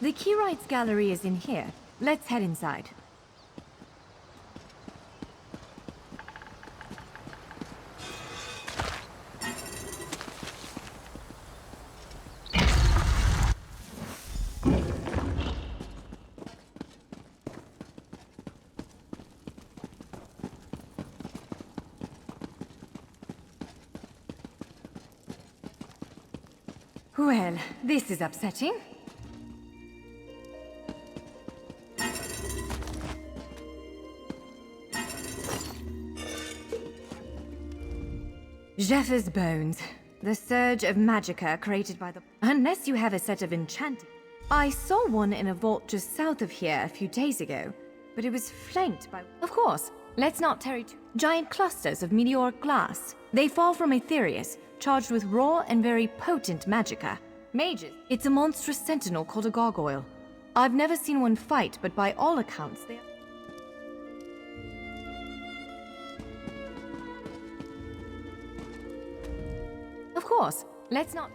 The Keyrites gallery is in here. Let's head inside. Well, this is upsetting. Jeff's bones. The surge of magicka created by the... Unless you have a set of enchanting... I saw one in a vault just south of here a few days ago, but it was flanked by... Of course, let's not tarry too... Giant clusters of meteoric glass. They fall from Aetherius, charged with raw and very potent magicka. Mages. It's a monstrous sentinel called a gargoyle. I've never seen one fight, but by all accounts they are... Of course, let's not...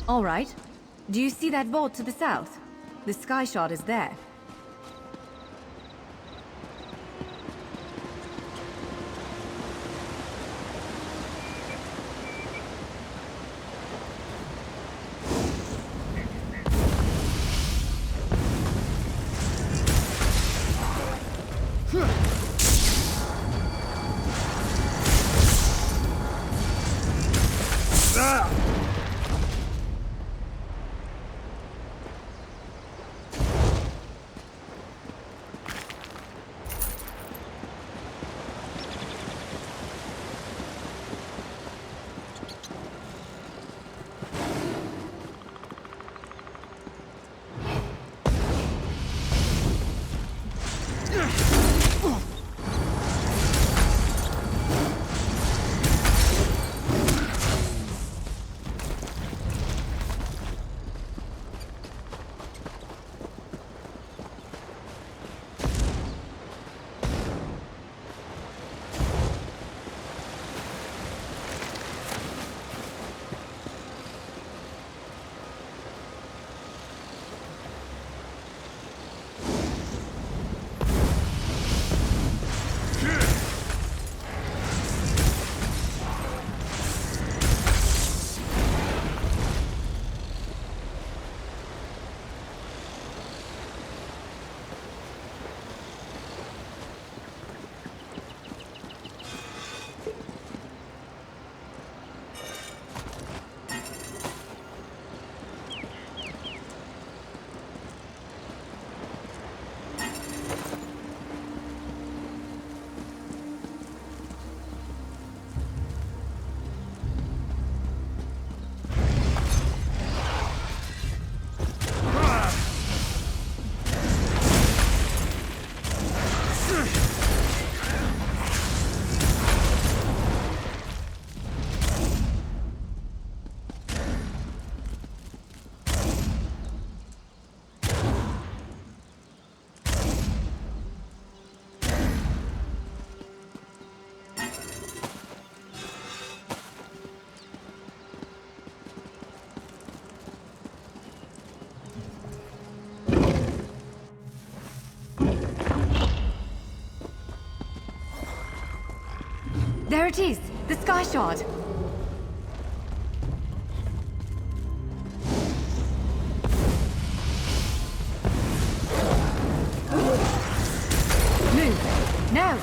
All right. Do you see that vault to the south? The sky shard is there. There it is! The Sky Shard! Move! Now!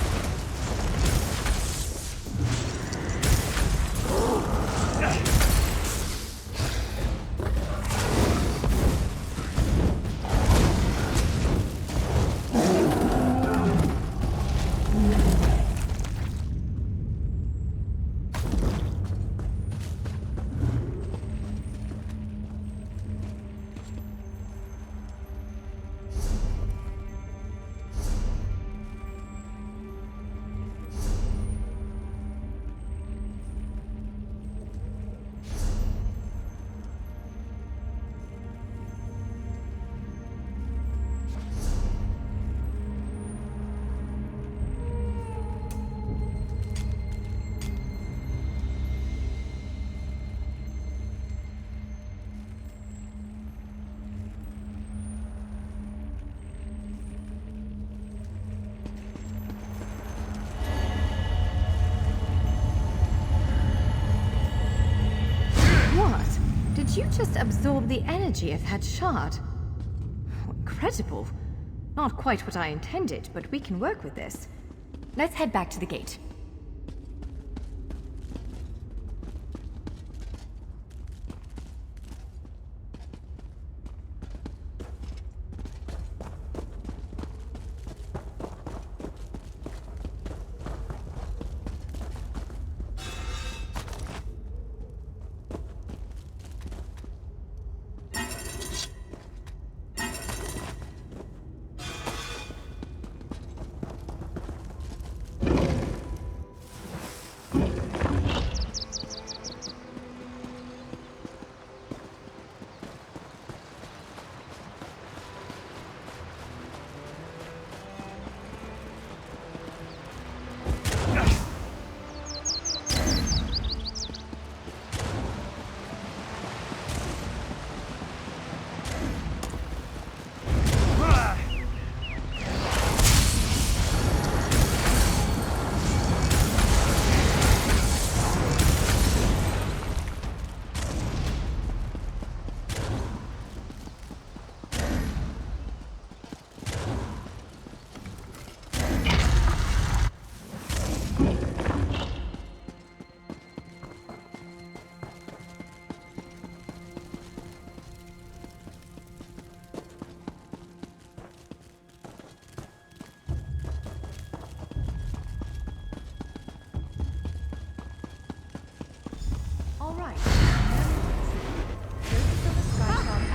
Did you just absorb the energy of that shard? Incredible. Not quite what I intended, but we can work with this. Let's head back to the gate.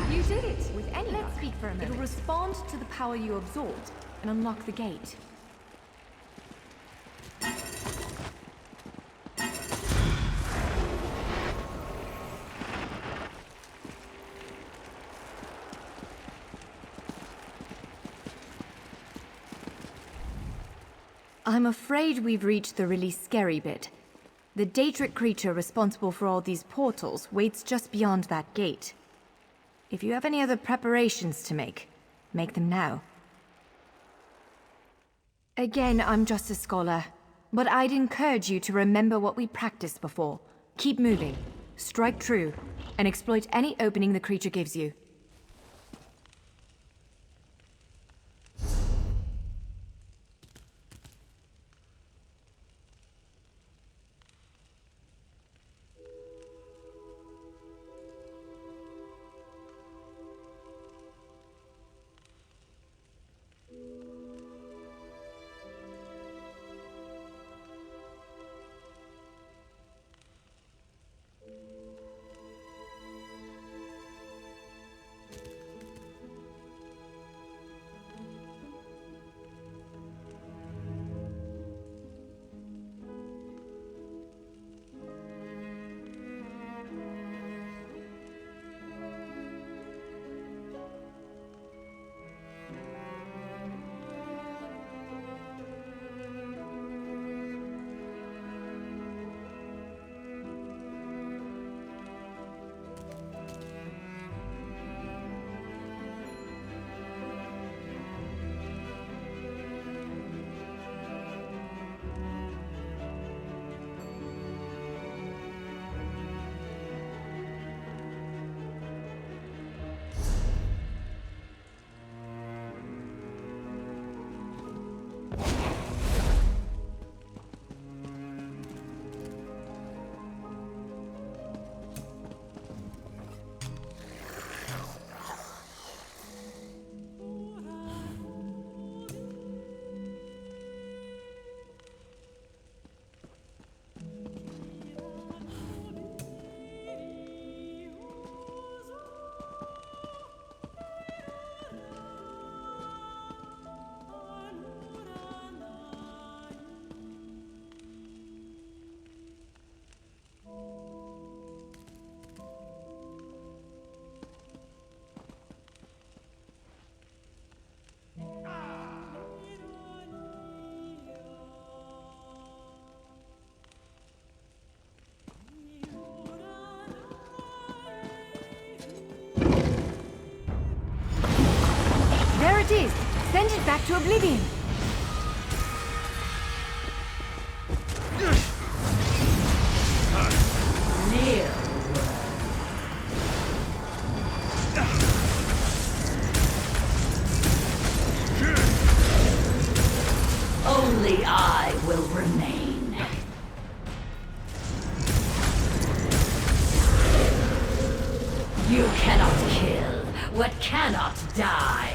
You did it! With any luck, speak for a minute. It'll respond to the power you absorbed and unlock the gate. I'm afraid we've reached the really scary bit. The Daedric creature responsible for all these portals waits just beyond that gate. If you have any other preparations to make them now. Again, I'm just a scholar, but I'd encourage you to remember what we practiced before. Keep moving, strike true, and exploit any opening the creature gives you. oblivion! Only I will remain. You cannot kill what cannot die.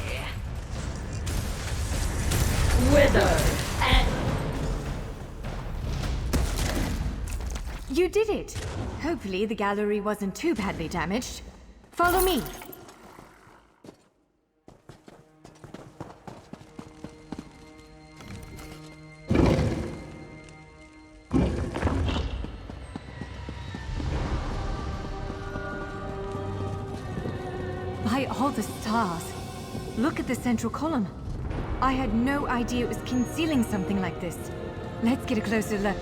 Wither and... You did it! Hopefully the gallery wasn't too badly damaged. Follow me! By all the stars! Look at the central column. I had no idea it was concealing something like this. Let's get a closer look.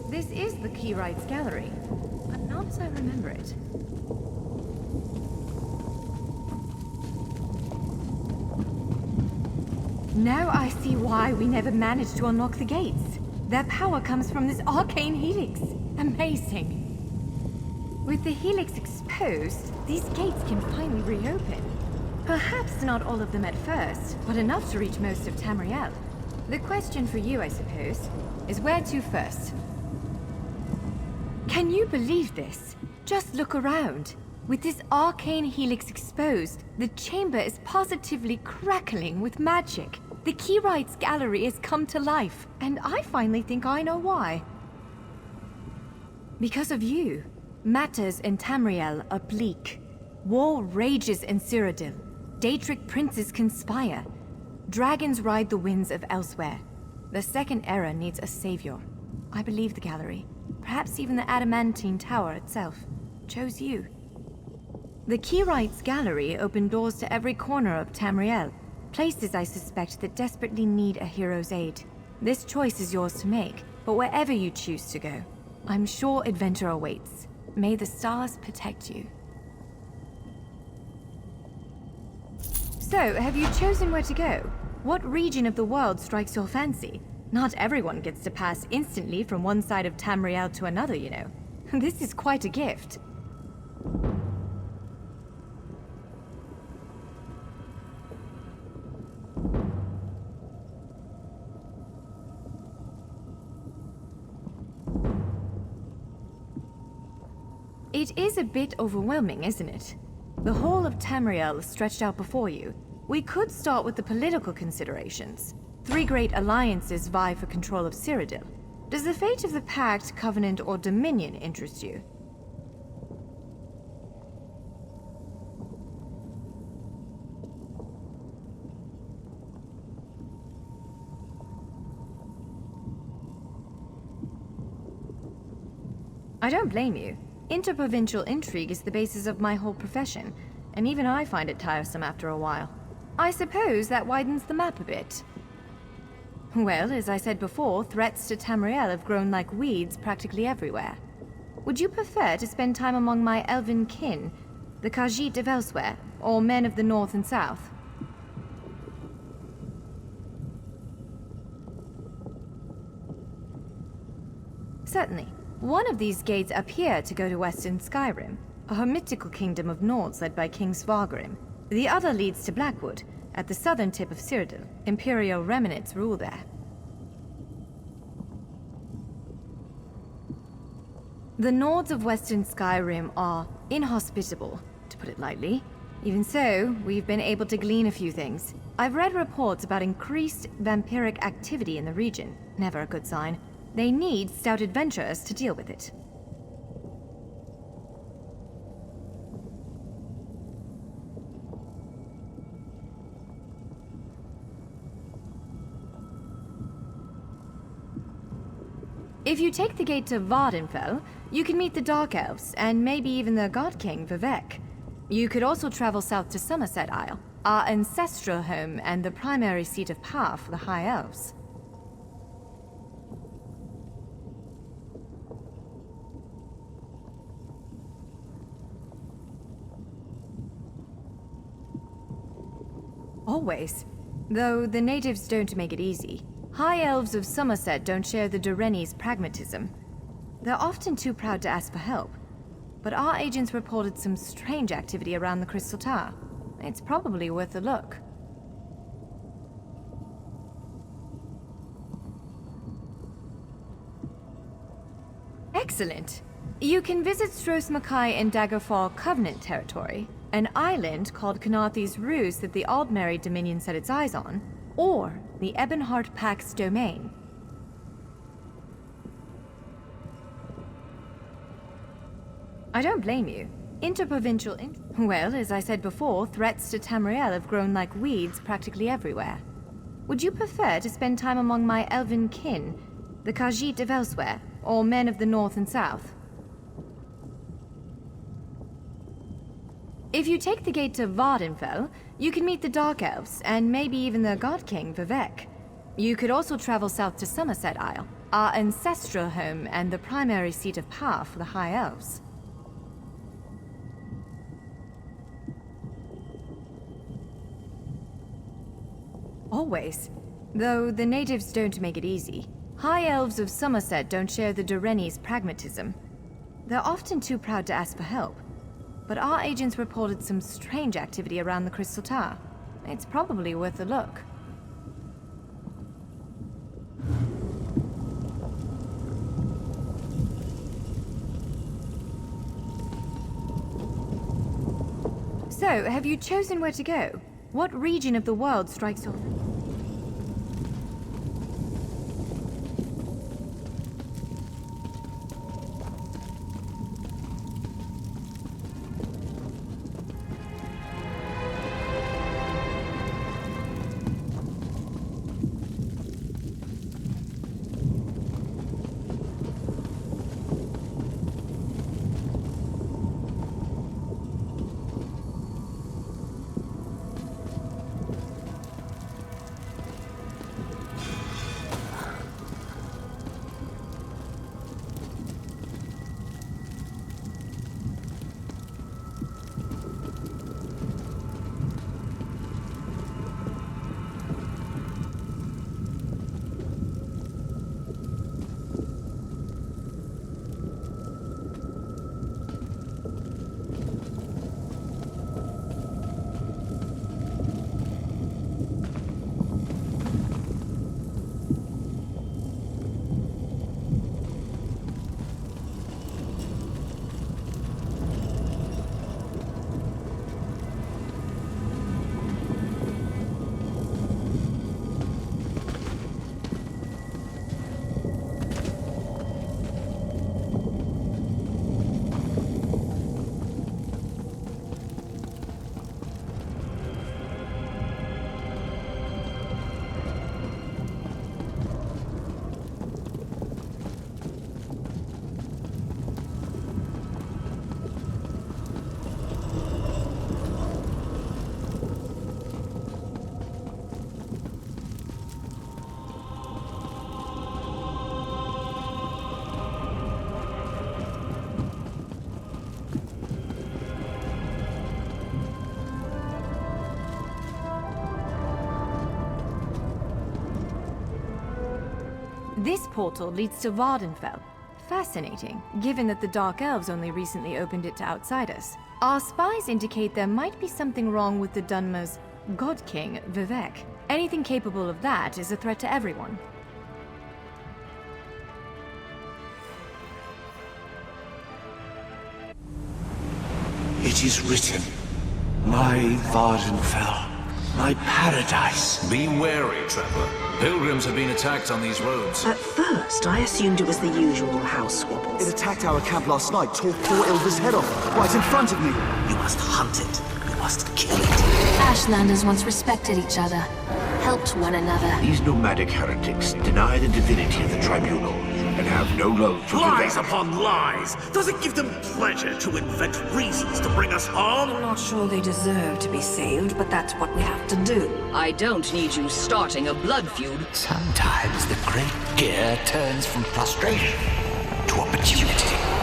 This is the Keyrights Gallery, but not as I remember it. Now I see why we never managed to unlock the gates. Their power comes from this arcane helix. Amazing. With the helix exposed, these gates can finally reopen. Perhaps not all of them at first, but enough to reach most of Tamriel. The question for you, I suppose, is where to first? Can you believe this? Just look around. With this arcane helix exposed, the chamber is positively crackling with magic. The Keyrights Gallery has come to life, and I finally think I know why. Because of you. Matters in Tamriel are bleak. War rages in Cyrodiil. Daedric princes conspire. Dragons ride the winds of elsewhere. The Second Era needs a savior. I believe the Gallery, perhaps even the Adamantine Tower itself, chose you. The Keyrights Gallery opened doors to every corner of Tamriel, places I suspect that desperately need a hero's aid. This choice is yours to make, but wherever you choose to go, I'm sure adventure awaits. May the stars protect you. So, have you chosen where to go? What region of the world strikes your fancy? Not everyone gets to pass instantly from one side of Tamriel to another, you know. This is quite a gift. It is a bit overwhelming, isn't it? The whole of Tamriel stretched out before you. We could start with the political considerations. 3 great alliances vie for control of Cyrodiil. Does the fate of the Pact, Covenant, or Dominion interest you? I don't blame you. Interprovincial intrigue is the basis of my whole profession, and even I find it tiresome after a while. I suppose that widens the map a bit. Well, as I said before, threats to Tamriel have grown like weeds practically everywhere. Would you prefer to spend time among my elven kin, the Khajiit of elsewhere, or men of the north and south? Certainly. One of these gates appear to go to Western Skyrim. a mythical kingdom of Nords led by King Svargrim. The other leads to Blackwood, at the southern tip of Cyrodiil. Imperial remnants rule there. The Nords of Western Skyrim are inhospitable, to put it lightly. Even so, we've been able to glean a few things. I've read reports about increased vampiric activity in the region. Never a good sign. They need stout adventurers to deal with it. If you take the gate to Vardenfell, you can meet the Dark Elves, and maybe even the God King, Vivek. You could also travel south to Somerset Isle, our ancestral home and the primary seat of power for the High Elves. Always. Though the natives don't make it easy. High Elves of Somerset don't share the Durrani's pragmatism. They're often too proud to ask for help. But our agents reported some strange activity around the Crystal Tower. It's probably worth a look. Excellent. You can visit Stros Mackay in Daggerfall Covenant territory, an island called Canarthi's Ruse that the Aldmeri Dominion set its eyes on, or the Ebonheart Pack's domain. I don't blame you. Interprovincial well, as I said before, threats to Tamriel have grown like weeds practically everywhere. Would you prefer to spend time among my elven kin, the Khajiit of elsewhere, or men of the north and south? If you take the gate to Vardenfell, you can meet the Dark Elves, and maybe even the God King, Vivek. You could also travel south to Somerset Isle, our ancestral home and the primary seat of power for the High Elves. Always. Though the natives don't make it easy. High Elves of Somerset don't share the Durrani's pragmatism. They're often too proud to ask for help. But our agents reported some strange activity around the Crystal Tower. It's probably worth a look. So, have you chosen where to go? What region of the world strikes your... This portal leads to Vardenfell, fascinating, given that the Dark Elves only recently opened it to outsiders. Our spies indicate there might be something wrong with the Dunmer's God King, Vivek. Anything capable of that is a threat to everyone. It is written, my Vardenfell, my paradise. Be wary, traveler. Pilgrims have been attacked on these roads. At first, I assumed it was the usual house squabbles. It attacked our camp last night, tore poor Ilva's head off, right in front of me. You must hunt it. You must kill it. Ashlanders once respected each other, helped one another. These nomadic heretics deny the divinity of the tribunal and have no love for Lies Vivek. upon lies! Does it give them pleasure to invent reasons to bring us harm? I'm not sure they deserve to be saved, but that's what we have to do. I don't need you starting a blood feud. Sometimes the great gear turns from frustration to opportunity.